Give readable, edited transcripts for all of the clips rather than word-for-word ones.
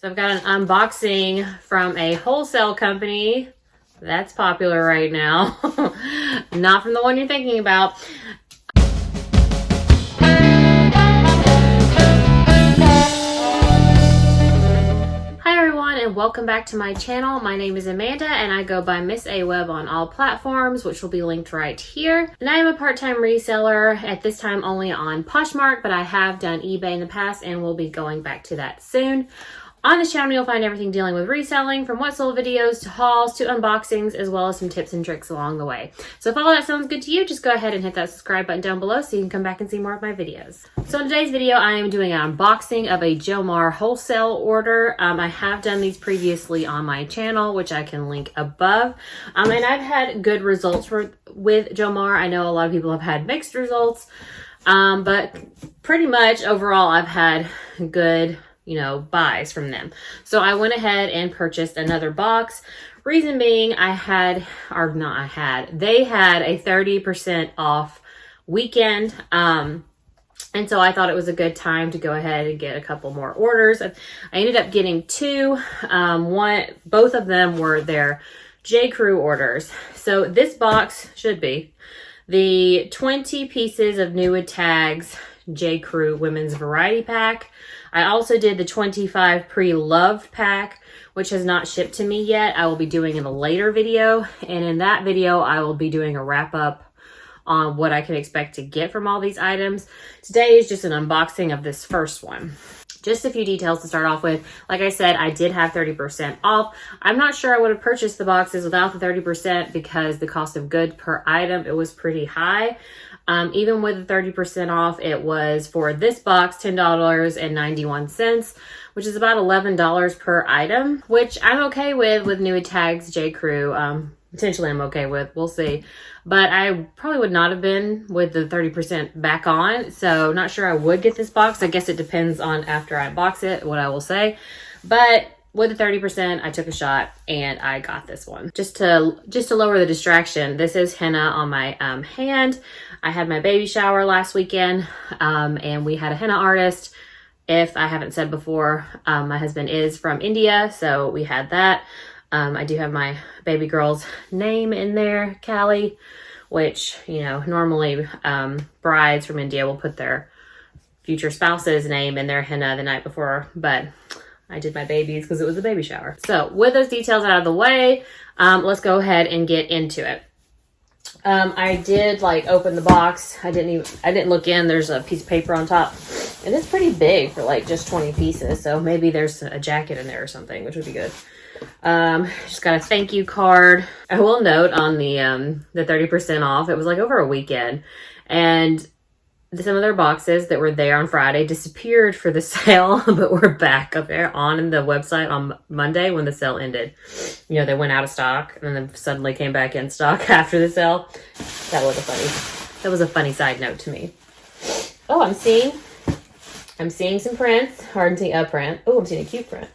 So I've got an unboxing from a wholesale company that's popular right now. Not from the one you're thinking about. Hi everyone, and welcome back to my channel. My name is Amanda and I go by MSAWEBB on all platforms, which will be linked right here. And I am a part-time reseller, at this time only on Poshnmark, but I have done eBay in the past and will be going back to that soon. On this channel, you'll find everything dealing with reselling, from what sold videos to hauls to unboxings, as well as some tips and tricks along the way. So if all that sounds good to you, just go ahead and hit that subscribe button down below so you can come back and see more of my videos. So in today's video, I am doing an unboxing of a JOMAR wholesale order. I have done these previously on my channel, which I can link above. And I've had good results with JOMAR. I know a lot of people have had mixed results, but pretty much overall, I've had good buys from them. So I went ahead and purchased another box. Reason being, they had a 30% off weekend. And so I thought it was a good time to go ahead and get a couple more orders. I ended up getting two. Both of them were their J. Crew orders. So this box should be the 20 pieces of NWOT tags J. Crew women's variety pack. I also did the 25 pre-loved pack, which has not shipped to me yet. I will be doing in a later video. And in that video, I will be doing a wrap up on what I can expect to get from all these items. Today is just an unboxing of this first one. Just a few details to start off with. Like I said, I did have 30% off. I'm not sure I would have purchased the boxes without the 30% because the cost of goods per item, it was pretty high. Even with the 30% off, it was for this box, $10.91, which is about $11 per item, which I'm okay with NWOT tags J. Crew. Potentially I'm okay with, we'll see. But I probably would not have been with the 30% back on. So not sure I would get this box. I guess it depends on after I box it, what I will say. But with the 30%, I took a shot and I got this one. Just to lower the distraction, this is henna on my hand. I had my baby shower last weekend, and we had a henna artist. If I haven't said before, my husband is from India, so we had that. I do have my baby girl's name in there, Callie, which, normally brides from India will put their future spouse's name in their henna the night before, but I did my baby's because it was a baby shower. So with those details out of the way, let's go ahead and get into it. I did open the box. I didn't look in. There's a piece of paper on top and it's pretty big for just 20 pieces. So maybe there's a jacket in there or something, which would be good. Just got a thank you card. I will note on the 30% off, it was over a weekend, and some of their boxes that were there on Friday disappeared for the sale, but we're back up there on the website on Monday when the sale ended. They went out of stock and then suddenly came back in stock after the sale. That was a funny side note to me. Oh, I'm seeing some prints. I'm seeing a print. Oh, I'm seeing a cute print.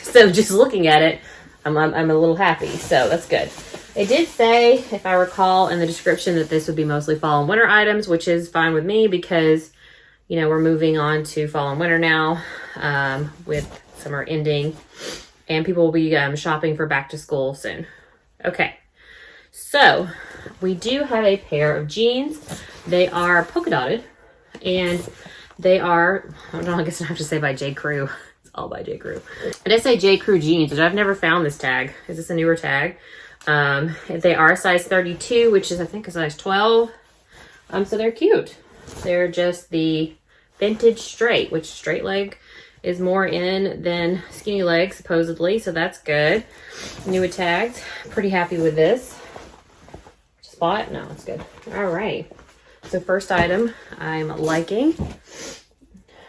So just looking at it, I'm a little happy. So that's good. It did say, if I recall in the description, that this would be mostly fall and winter items, which is fine with me because, we're moving on to fall and winter now, with summer ending, and people will be shopping for back to school soon. Okay, so we do have a pair of jeans. They are polka dotted, and they are, I guess I have to say by J. Crew. It's all by J. Crew. I did say J. Crew jeans, but I've never found this tag. Is this a newer tag? They are a size 32, which is, I think, a size 12. So they're cute. They're just the vintage straight, which straight leg is more in than skinny leg, supposedly. So that's good. NWOT tags. Pretty happy with this. Spot? No, it's good. All right. So first item I'm liking.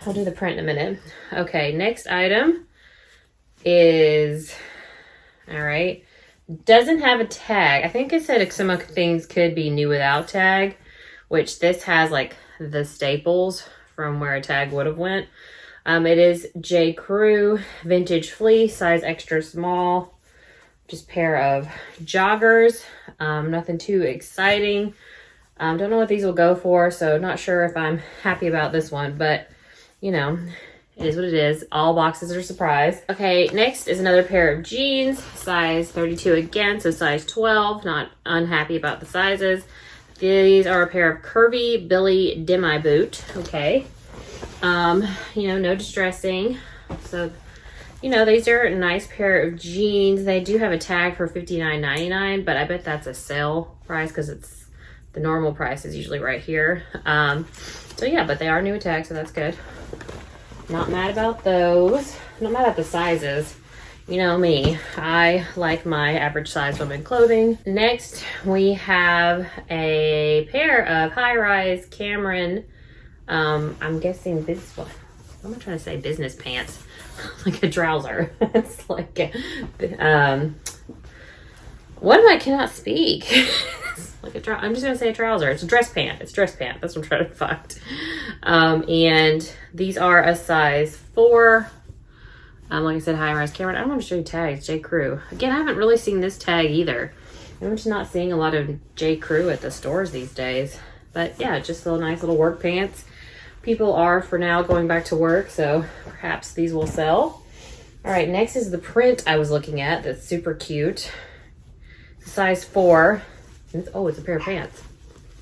I'll do the print in a minute. Okay, next item is, all right, doesn't have a tag. I think it said some of things could be new without tag, which this has the staples from where a tag would have went. It is J. Crew vintage fleece, size extra small. Just pair of joggers. Nothing too exciting. Don't know what these will go for, so not sure if I'm happy about this one, but It is what it is. All boxes are a surprise. Okay, next is another pair of jeans, size 32 again, so size 12. Not unhappy about the sizes. These are a pair of curvy Billy demi boot. Okay. You know, no distressing. So, you know, these are a nice pair of jeans. They do have a tag for $59.99, but I bet that's a sale price because it's the normal price is usually right here. So yeah, but they are new tag, so that's good. Not mad about those. Not mad at the sizes. You know me, I like my average size women clothing. Next, we have a pair of high-rise Cameron, I'm guessing this one. What am I trying to say? Business pants. Like a trouser. It's like a, what am I cannot speak? Like I'm just gonna say a trouser. It's a dress pant. It's dress pant. That's what I'm trying to find. And these are a size 4. Like I said, high-rise Cameron. I don't want to show you tags. J. Crew. Again, I haven't really seen this tag either. I'm just not seeing a lot of J. Crew at the stores these days. But yeah, just little nice little work pants. People are for now going back to work, so perhaps these will sell. All right, next is the print I was looking at. That's super cute. Size 4. Oh, it's a pair of pants.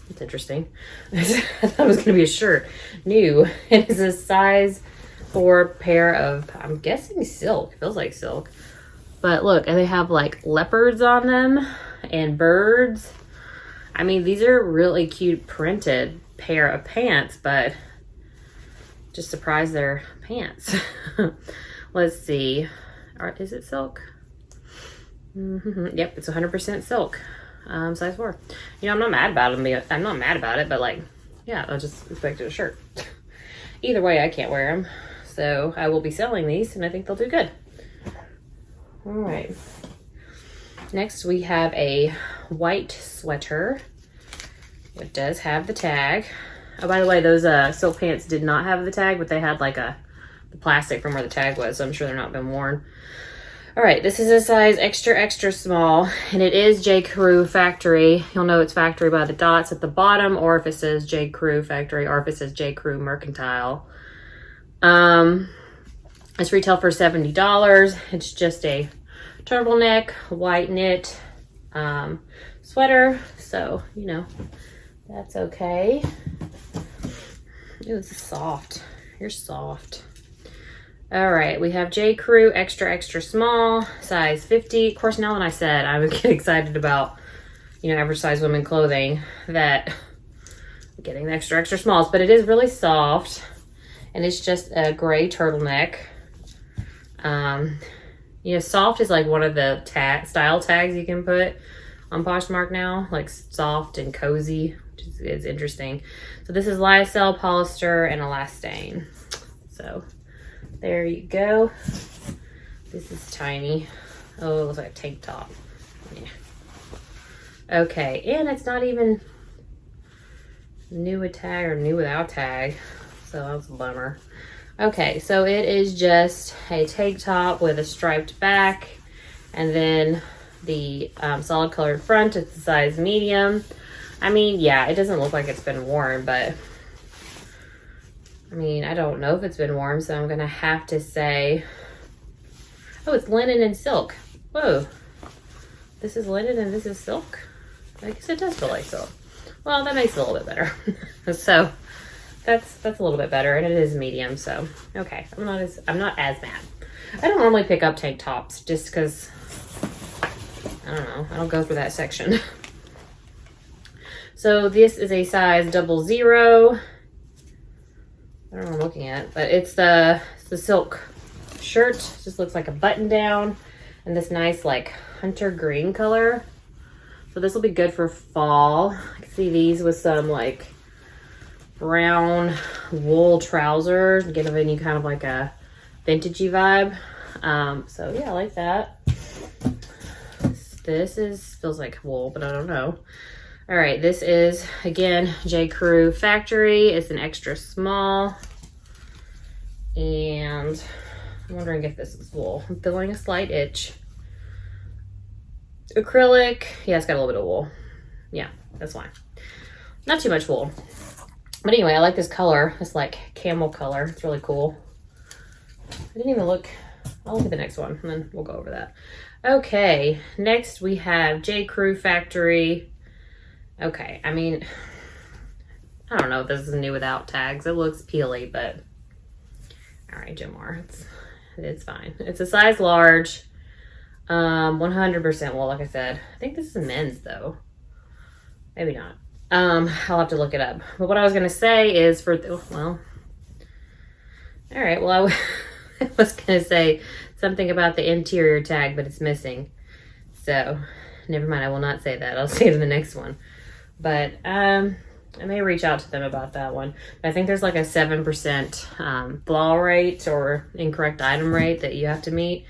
That's interesting. I thought it was going to be a shirt. New. It is a size 4 pair of, I'm guessing silk. It feels like silk. But look, and they have like leopards on them and birds. I mean, these are really cute printed pair of pants, but just surprised they're pants. Let's see. Is it silk? Yep, it's 100% silk. Size 4. You know, I'm not mad about them. I'm not mad about it, but like, yeah, I just expected a shirt. Either way, I can't wear them. So I will be selling these, and I think they'll do good. All right. Next, we have a white sweater. It does have the tag. Oh, by the way, those silk pants did not have the tag, but they had like the plastic from where the tag was, so I'm sure they're not been worn. All right, this is a size extra, extra small, and it is J. Crew Factory. You'll know it's factory by the dots at the bottom, or if it says J. Crew Factory, or if it says J. Crew Mercantile. It's retail for $70. It's just a turtleneck, white knit sweater, so, you know, that's okay. Ooh, this is soft. You're soft. All right, we have J. Crew extra, extra small, size 50. Of course, now when I said I would get excited about, you know, average size women clothing, that I'm getting the extra, extra smalls, but it is really soft, and it's just a gray turtleneck. You know, soft is like one of the style tags you can put on Poshmark now, like soft and cozy, which is interesting. So this is lyocell, polyester, and elastane. So there you go. This is tiny. Oh, it looks like a tank top. Yeah. Okay, and it's not even new with tag or new without tag. So that's a bummer. Okay, so it is just a tank top with a striped back, and then the solid colored front. It's a size medium. I mean, yeah, it doesn't look like it's been worn, but I mean, I don't know if it's been worn, so I'm gonna have to say, oh, it's linen and silk. Whoa, this is linen and this is silk. I guess it does feel like silk. Well, that makes it a little bit better. So that's a little bit better, and it is medium, so okay. I'm not as mad. I don't normally pick up tank tops just because I don't know. I don't go through that section. So this is a size 00. I don't know what I'm looking at, but it's the silk shirt. It just looks like a button down, and this nice like hunter green color. So this will be good for fall. I can see these with some like brown wool trousers, giving you kind of like a vintagey vibe. So yeah, I like that. This feels like wool, but I don't know. All right, this is again J. Crew Factory. It's an extra small, and I'm wondering if this is wool. I'm feeling a slight itch. Acrylic, yeah, it's got a little bit of wool. Yeah, that's fine. Not too much wool. But anyway, I like this color. It's like camel color. It's really cool. I didn't even look. I'll look at the next one and then we'll go over that. Okay, next we have J. Crew Factory. Okay, I mean, I don't know if this is new without tags. It looks peely, but all right, JOMAR, it's fine. It's a size large, 100% wool, like I said. I think this is men's though. Maybe not. I'll have to look it up. But what I was gonna say is well, all right, well, I was gonna say something about the interior tag, but it's missing. So never mind, I will not say that. I'll say it in the next one. But I may reach out to them about that one. I think there's like a 7% flaw rate or incorrect item rate that you have to meet.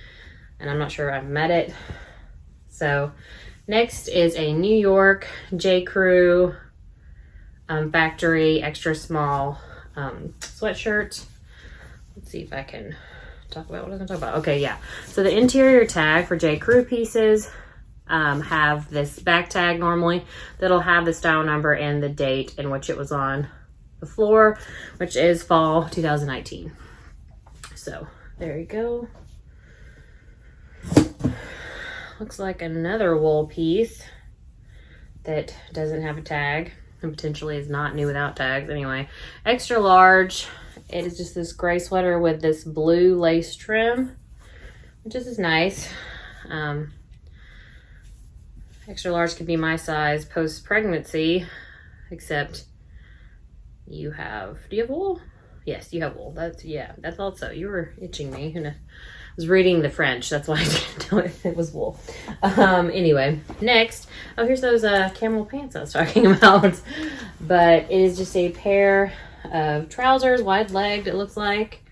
And I'm not sure I've met it. So next is a New York J. Crew Factory extra small sweatshirt. Let's see if I can talk about what I was going to talk about. Okay, yeah. So the interior tag for J. Crew pieces have this back tag normally that'll have the style number and the date in which it was on the floor, which is fall 2019. So there you go. Looks like another wool piece that doesn't have a tag and potentially is not new without tags. Anyway, extra large. It is just this gray sweater with this blue lace trim, which is nice. Extra large could be my size post-pregnancy, except you have, do you have wool? Yes, you have wool. That's, yeah, that's also, you were itching me. And I was reading the French. That's why I didn't know it was wool. Anyway, next, oh, here's those camel pants I was talking about. But it is just a pair of trousers, wide-legged, it looks like.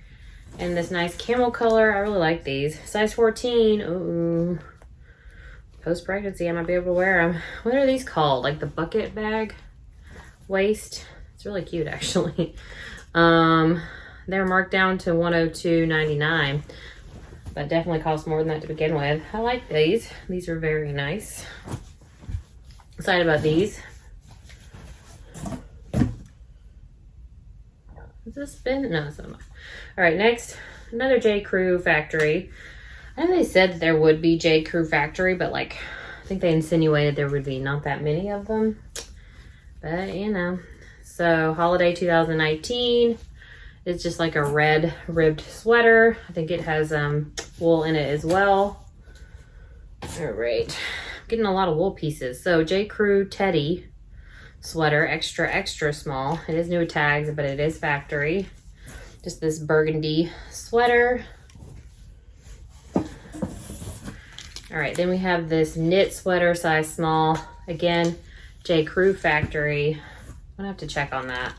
And this nice camel color. I really like these. Size 14. Ooh. Post-pregnancy, I might be able to wear them. What are these called? Like the bucket bag waist? It's really cute, actually. They're marked down to $102.99, but definitely cost more than that to begin with. I like these. These are very nice. Excited about these. Is this spin? No, it's not. All right, next, another J. Crew Factory. I know they said that there would be J. Crew Factory, but like, I think they insinuated there would be not that many of them. But, you know. So, holiday 2019. It's just like a red ribbed sweater. I think it has wool in it as well. All right. Getting a lot of wool pieces. So, J. Crew Teddi sweater, extra small. It is new with tags, but it is factory. Just this burgundy sweater. All right, then we have this knit sweater, size small. Again, J. Crew Factory. I'm gonna have to check on that.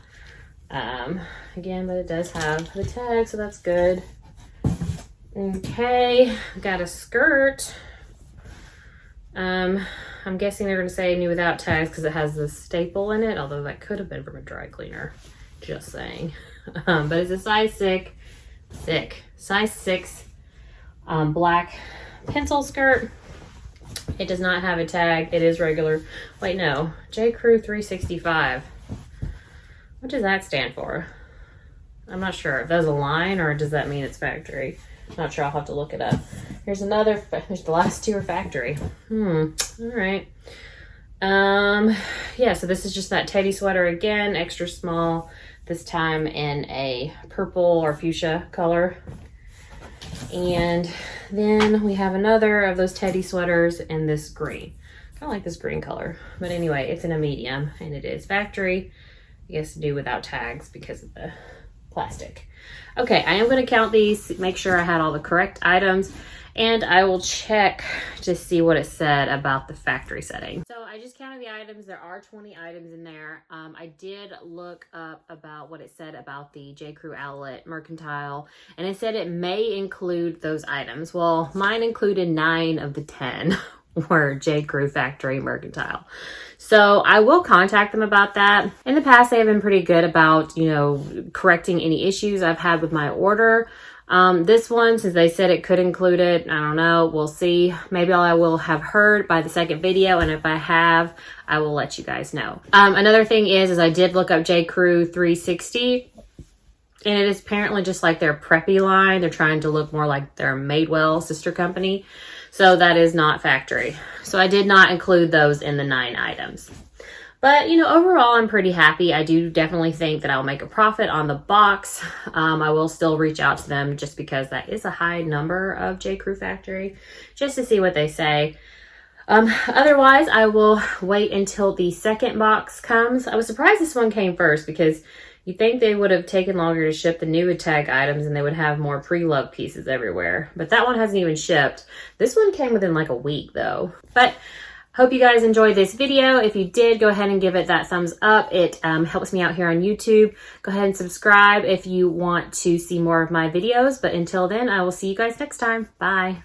Again, but it does have the tag, so that's good. Okay, got a skirt. I'm guessing they're gonna say new without tags because it has the staple in it, although that could have been from a dry cleaner, just saying. But it's a size 6 black pencil skirt. It does not have a tag. It is regular. Wait, no. J. Crew 365. What does that stand for? I'm not sure. If that's a line or does that mean it's factory? Not sure. I'll have to look it up. Here's another. There's the last two are factory. All right. Yeah, so this is just that Teddi sweater again, extra small, this time in a purple or fuchsia color. And then we have another of those Teddi sweaters in this green. Kind of like this green color. But anyway, it's in a medium and it is factory. I guess to do without tags because of the plastic. Okay, I am going to count these, make sure I had all the correct items, and I will check to see what it said about the factory setting. So I just counted the items. There are 20 items in there. I did look up about what it said about the J. Crew outlet mercantile, and it said it may include those items. Well, mine included 9 of the 10 were J. Crew factory mercantile. So I will contact them about that. In the past, they have been pretty good about, you know, correcting any issues I've had with my order. This one, since they said it could include it, I don't know. We'll see. Maybe I will have heard by the second video. And if I have, I will let you guys know. Another thing is I did look up J. Crew 360. And it is apparently just like their preppy line. They're trying to look more like their Madewell sister company. So that is not factory. So I did not include those in the 9 items. But, you know, overall, I'm pretty happy. I do definitely think that I'll make a profit on the box. I will still reach out to them just because that is a high number of J. Crew Factory, just to see what they say. Otherwise, I will wait until the second box comes. I was surprised this one came first because you'd think they would have taken longer to ship the new tag items and they would have more pre-loved pieces everywhere. But that one hasn't even shipped. This one came within like a week though. But hope you guys enjoyed this video. If you did, go ahead and give it that thumbs up. It helps me out here on YouTube. Go ahead and subscribe if you want to see more of my videos. But until then, I will see you guys next time. Bye.